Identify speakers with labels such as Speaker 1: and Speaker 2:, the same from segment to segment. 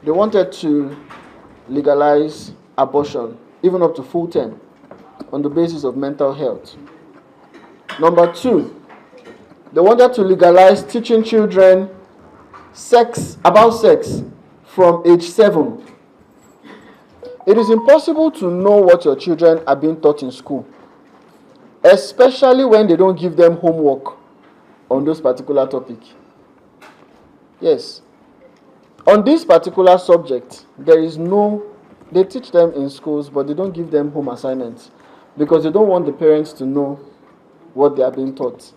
Speaker 1: They wanted to legalize abortion, even up to full term, on the basis of mental health. Number 2, they wanted to legalize teaching children about sex from age 7. It is impossible to know what your children are being taught in school, especially when they don't give them homework on those particular topic. Yes. On this particular subject, they teach them in schools, but they don't give them home assignments because they don't want the parents to know what they are being taught.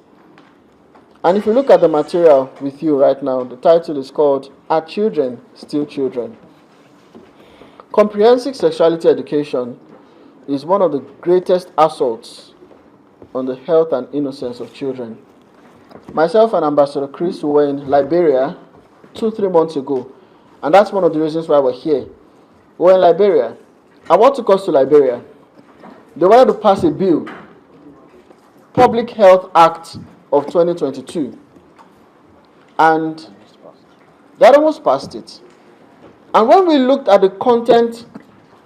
Speaker 1: And if you look at the material with you right now, the title is called Are Children Still Children? Comprehensive sexuality education is one of the greatest assaults on the health and innocence of children. Myself and Ambassador Chris were in Liberia 2-3 months ago, and that's one of the reasons why we're here. We're in Liberia. And what took us to Liberia? They wanted to pass a bill, Public Health Act of 2022, and they had almost passed it. And when we looked at the content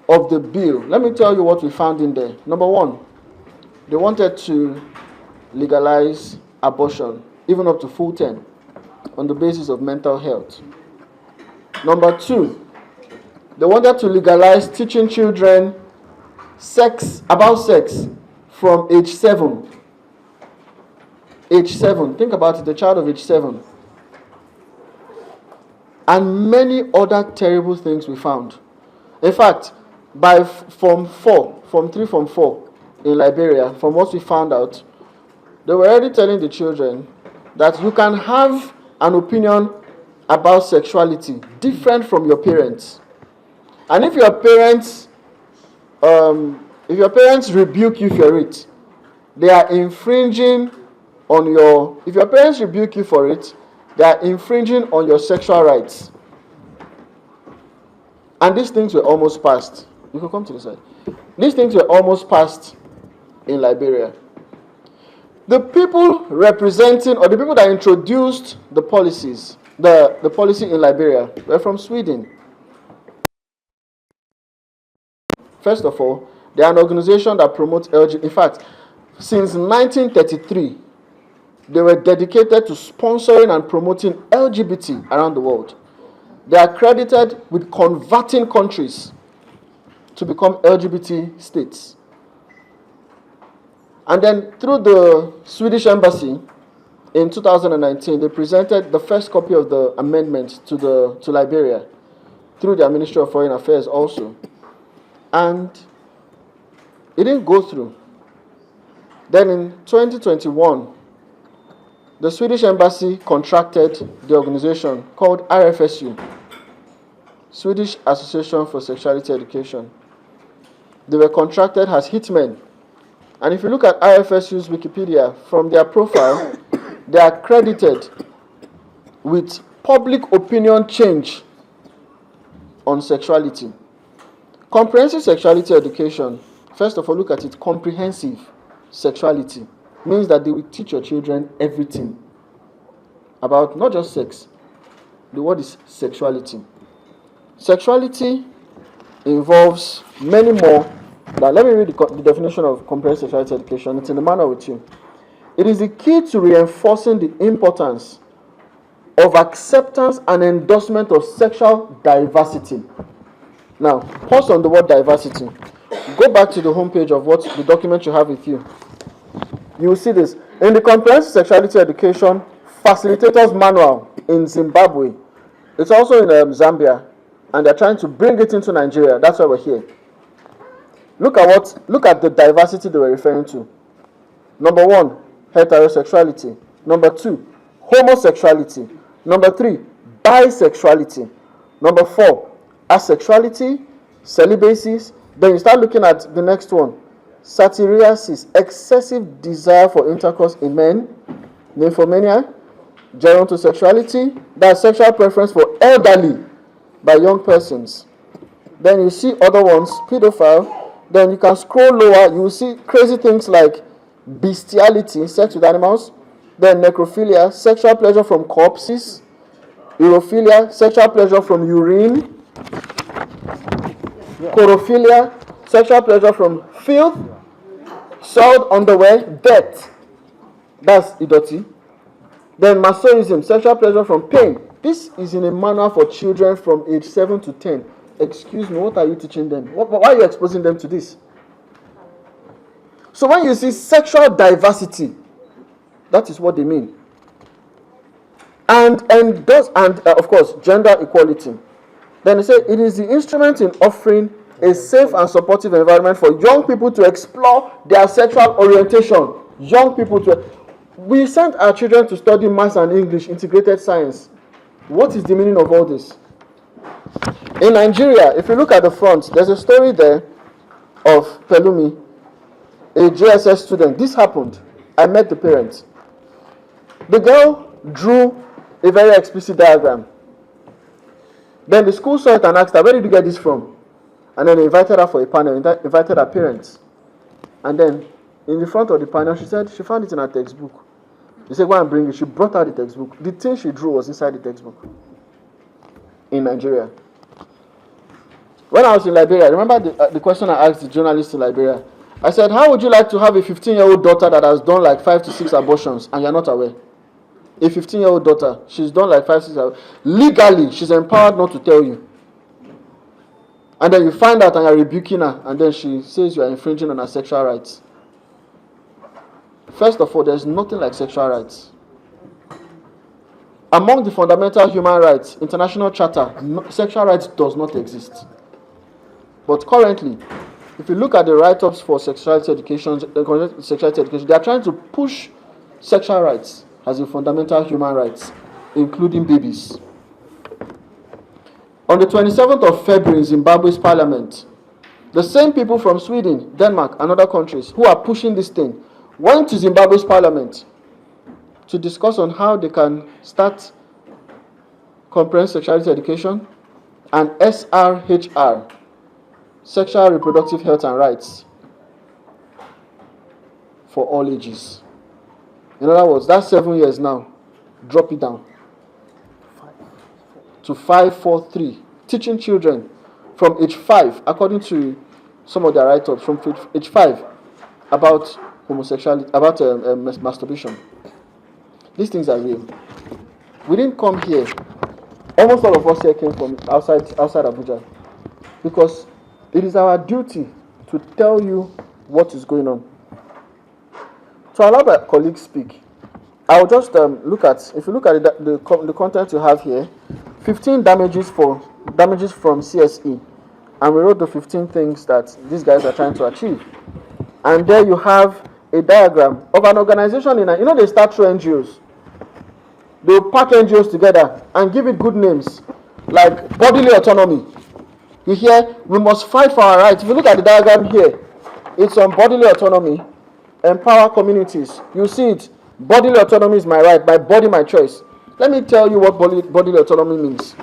Speaker 1: of the bill, let me tell you what we found in there. Number 1, they wanted to legalize abortion, even up to full term, on the basis of mental health. Number 2, they wanted to legalize teaching children about sex from age 7. Age 7. Think about it, the child of age 7. And many other terrible things we found. In fact, by Form 4 in Liberia, from what we found out, they were already telling the children that you can have an opinion about sexuality different from your parents. And if your parents rebuke you for it, they are infringing on your... If your parents rebuke you for it, they are infringing on your sexual rights. And these things were almost passed. You can come to the side. These things were almost passed in Liberia. The people representing, or the people that introduced the policies, the policy in Liberia, were from Sweden. First of all, they are an organization that promotes LGBT. In fact, since 1933, they were dedicated to sponsoring and promoting LGBT around the world. They are credited with converting countries to become LGBT states. And then through the Swedish embassy in 2019, they presented the first copy of the amendment to Liberia through their Ministry of Foreign Affairs also. And it didn't go through. Then in 2021, the Swedish embassy contracted the organization called RFSU, Swedish Association for Sexuality Education. They were contracted as hitmen. And if you look at RFSU's Wikipedia, from their profile, they are credited with public opinion change on sexuality. Comprehensive sexuality education, first of all, look at it, comprehensive sexuality means that they will teach your children everything about not just sex. The word is sexuality. Sexuality involves many more. Now, let me read the definition of comprehensive sexuality education. It's in the manual with you. It is the key to reinforcing the importance of acceptance and endorsement of sexual diversity. Now, pause on the word diversity. Go back to the homepage of what the document you have with you. You will see this. In the Comprehensive Sexuality Education Facilitators Manual in Zimbabwe, it's also in Zambia, and they're trying to bring it into Nigeria. That's why we're here. Look at the diversity they were referring to. Number 1, heterosexuality. Number 2, homosexuality. Number 3, bisexuality. Number 4, asexuality, celibacy. Then you start looking at the next one. Satyriasis, excessive desire for intercourse in men. Nymphomania, gerontosexuality, that's sexual preference for elderly by young persons. Then you see other ones, pedophile. Then you can scroll lower, you will see crazy things like bestiality, sex with animals. Then necrophilia, sexual pleasure from corpses. Urophilia, sexual pleasure from urine. Chorophilia, sexual pleasure from filth, soiled underwear, dirt. That's idoti. Then masochism, sexual pleasure from pain. This is in a manual for children from age 7 to 10. Excuse me, what are you teaching them? Why are you exposing them to this? So when you see sexual diversity, that is what they mean. And of course, gender equality. Then they say it is the instrument in offering a safe and supportive environment for young people to explore their sexual orientation. Young people to... We sent our children to study maths and English, integrated science. What is the meaning of all this? In Nigeria, if you look at the front, there's a story there of Pelumi, a JSS student. This happened. I met the parents. The girl drew a very explicit diagram. Then the school saw it and asked her, where did you get this from? And then they invited her for a panel, invited her parents. And then in the front of the panel, she said she found it in her textbook. They said, go and bring it. She brought out the textbook. The thing she drew was inside the textbook in Nigeria. When I was in Liberia, remember the question I asked the journalist in Liberia? I said, how would you like to have a 15-year-old daughter that has done like 5 to 6 abortions and you're not aware? A 15-year-old daughter, she's done like 5, 6 abortions. Legally, she's empowered not to tell you. And then you find out and you're rebuking her, and then she says you are infringing on her sexual rights. First of all, there's nothing like sexual rights. Among the fundamental human rights, international charter, sexual rights does not exist. But currently, if you look at the write-ups for sexuality education, they are trying to push sexual rights as a fundamental human rights, including babies. On the 27th of February in Zimbabwe's parliament, the same people from Sweden, Denmark, and other countries who are pushing this thing went to Zimbabwe's parliament to discuss on how they can start comprehensive sexuality education and SRHR, sexual reproductive health and rights for all ages. In other words, that's 7 years now. Drop it down to 543. Teaching children from age 5, according to some of their write-ups, from age 5 about homosexuality, about masturbation. These things are real. We didn't come here. Almost all of us here came from outside Abuja, because it is our duty to tell you what is going on. To allow my colleagues speak, I will just look at, if you look at the content you have here, 15 damages from CSE, and we wrote the 15 things that these guys are trying to achieve. And there you have a diagram of an organization they start through NGOs. They will pack NGOs together and give it good names, like bodily autonomy. You hear, we must fight for our rights. If you look at the diagram here, it's on bodily autonomy, empower communities. You see it, bodily autonomy is my right, my body, my choice. Let me tell you what bodily autonomy means.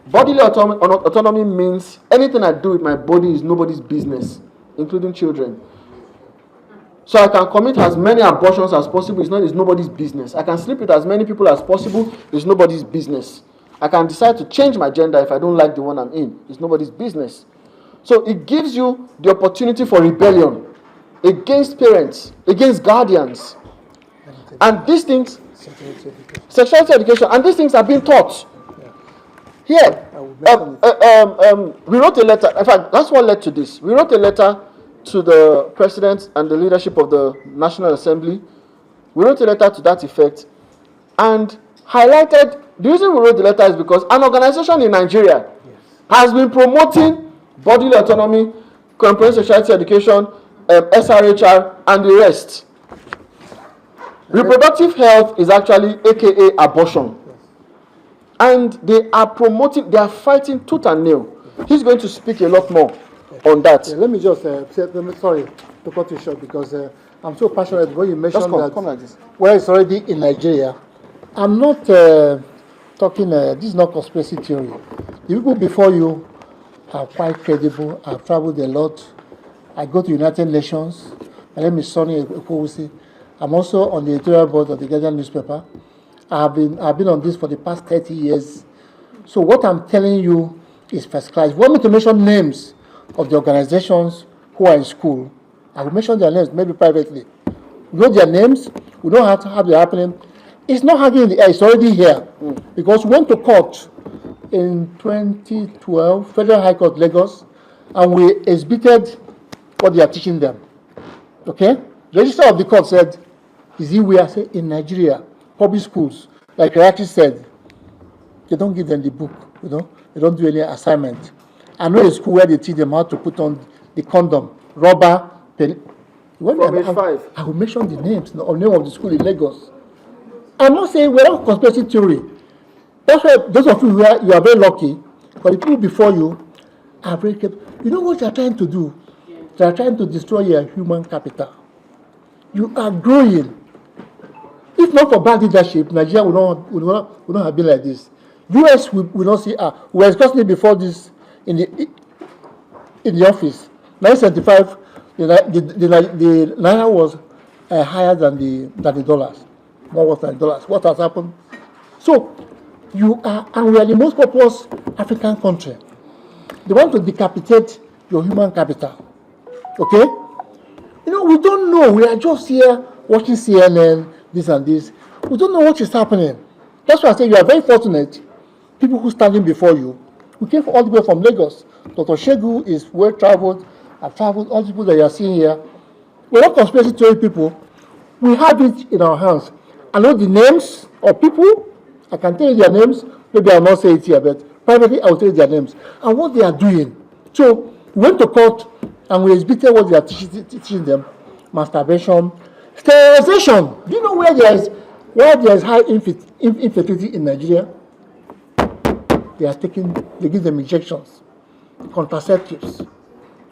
Speaker 1: Bodily autonomy means anything I do with my body is nobody's business, including children. So I can commit as many abortions as possible, it's nobody's business. I can sleep with as many people as possible, it's nobody's business. I can decide to change my gender if I don't like the one I'm in, it's nobody's business. So it gives you the opportunity for rebellion against parents, against guardians. And these things, sexuality education, and these things are being taught. Here, we wrote a letter, in fact, that's what led to this. We wrote a letter to the president and the leadership of the National Assembly. We wrote a letter to that effect and highlighted, the reason we wrote the letter is because an organization in Nigeria has been promoting bodily autonomy, comprehensive sexuality education, SRHR, and the rest. Reproductive health is actually AKA abortion. And they are promoting, they are fighting tooth and nail. He's going to speak a lot more on that.
Speaker 2: Let me just sorry to cut you short, because I'm so passionate when you mentioned
Speaker 1: come like this.
Speaker 2: Where it's already in Nigeria. I'm not talking, this is not conspiracy theory. The people before you are quite credible. I've traveled a lot. I go to United Nations. My name is Sonny Ekowusi. I'm also on the editorial board of the Guardian newspaper. I've been on this for the past 30 years. So what I'm telling you is first class. If you want me to mention names of the organizations who are in school, I will mention their names, maybe privately. We know their names, we know how they're happening. It's not hanging in the air, it's already here. Because we went to court in 2012, Federal High Court, Lagos, and we exhibited what they are teaching them. Okay? The registrar of the court said, is it we are saying in Nigeria, public schools, like Karachi said, they don't give them the book, they don't do any assignment. I know a school where they teach them how to put on the condom, rubber,
Speaker 1: From age 5.
Speaker 2: I will mention the names, the name of the school in Lagos. I'm not saying we're not conspiracy theory. That's why those of you you are very lucky, but the people before you are very careful. You know what they are trying to do? They are trying to destroy your human capital. You are growing. If not for bad leadership, Nigeria would not have been like this. US will not see. We were discussing it before this in the office. 1975, the naira was higher than the dollars, more worth than dollars. What has happened? So you are, and we are the most populous African country. They want to decapitate your human capital. Okay? We don't know. We are just here watching CNN, this and this. We don't know what is happening. That's why I say you are very fortunate. People who are standing before you. We came all the way from Lagos. Dr. Shegu is well traveled. I've traveled. All the people that you are seeing here. We're not conspiracy theory people. We have it in our hands. I know the names of people. I can tell you their names. Maybe I'll not say it here, but privately I will tell you their names and what they are doing. So we went to court and we exhibited what they are teaching them. Masturbation, sterilization. Do you know where there is high infertility in Nigeria? They give them injections, contraceptives.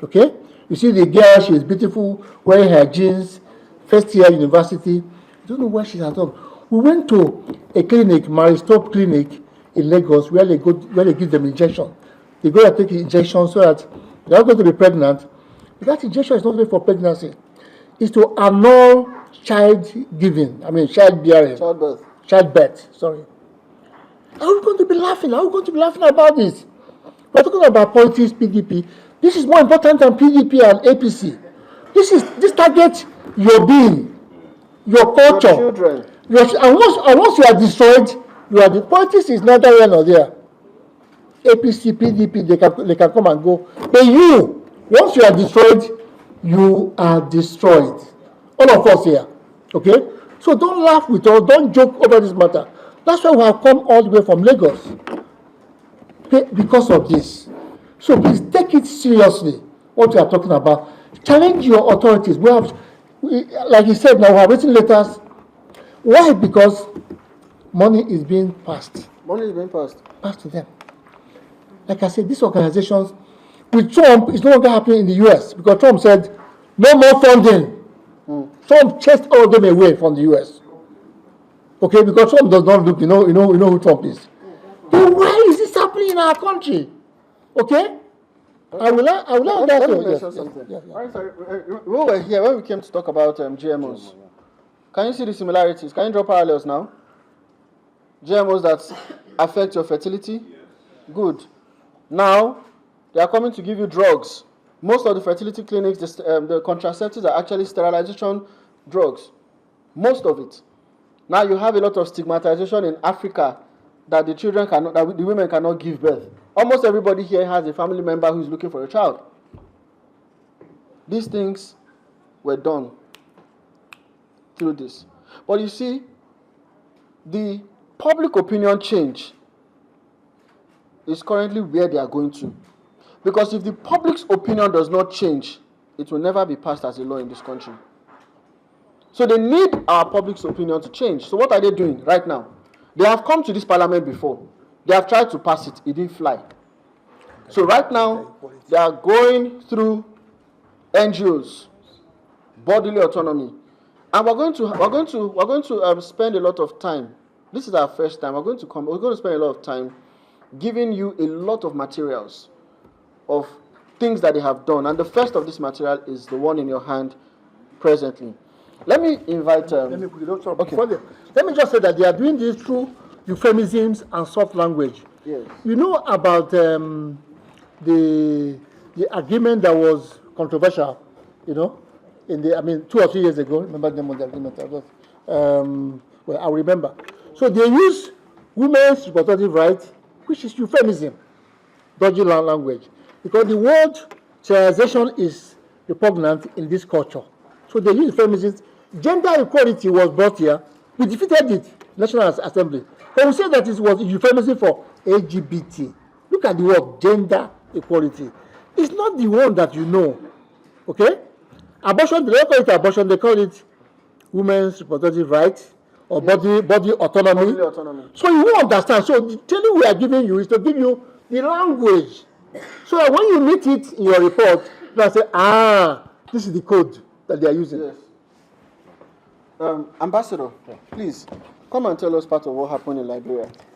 Speaker 2: Okay? You see the girl, she is beautiful, wearing her jeans, first year university. You don't know where she's at all. We went to a clinic, Maristop Clinic in Lagos, where they give them injection. They go and take the injection so that they are going to be pregnant. But that injection is not only for pregnancy. It's to annul childbearing. Childbirth, sorry. Are we going to be laughing? Are we going to be laughing about this? We're talking about politics, PDP. This is more important than PDP and APC. This targets your being, your culture.
Speaker 1: Your children.
Speaker 2: And once you are destroyed, the politics is neither here nor there. APC, PDP, they can come and go. But once you are destroyed, you are destroyed. All of us here. Okay? So don't laugh with us, don't joke over this matter. That's why we have come all the way from Lagos. Because of this. So please take it seriously, what we are talking about. Challenge your authorities. Like you said, now we have written letters. Why? Because money is being passed.
Speaker 1: Money is being passed.
Speaker 2: Passed to them. Like I said, these organizations, with Trump, it's no longer happening in the US because Trump said, no more funding. Trump chased all of them away from the US. Okay, because Trump does not look, you know who Trump is. Then why is this happening in our country? Okay? I will not
Speaker 1: Let me mention something.
Speaker 2: Yeah.
Speaker 1: All right, sorry. We were here when we came to talk about GMOs. Can you see the similarities? Can you draw parallels now? GMOs that affect your fertility? Good. Now, they are coming to give you drugs. Most of the fertility clinics, the contraceptives are actually sterilization drugs. Most of it. Now you have a lot of stigmatization in Africa that the women cannot give birth. Almost everybody here has a family member who is looking for a child. These things were done through this. But you see, the public opinion change is currently where they are going to. Because if the public's opinion does not change, it will never be passed as a law in this country. So they need our public's opinion to change. So what are they doing right now? They have come to this parliament before. They have tried to pass it. It didn't fly. So right now, they are going through NGOs, bodily autonomy. And we're going to spend a lot of time. This is our first time. We're going to spend a lot of time giving you a lot of materials of things that they have done. And the first of this material is the one in your hand presently. Let me invite...
Speaker 2: Let me just say that they are doing this through euphemisms and soft language.
Speaker 1: Yes.
Speaker 2: You know about the agreement that was controversial, you know, in the, I mean, 2 or 3 years ago. Remember the name of the agreement? Well, I remember. So they use women's reproductive rights, which is euphemism, dodgy language, because the word sterilization is repugnant in this culture. So they use euphemisms. Gender equality was brought here. We defeated it, National Assembly. But we said that it was a euphemism for LGBT. Look at the word gender equality. It's not the one that you know. Okay? Abortion, they don't call it abortion, they call it women's reproductive rights or body autonomy.
Speaker 1: Bodily autonomy.
Speaker 2: So you won't understand. So the training we are giving you is to give you the language. So that when you meet it in your report, you can say, this is the code that they are using.
Speaker 1: Yes. Ambassador, please come and tell us part of what happened in Liberia.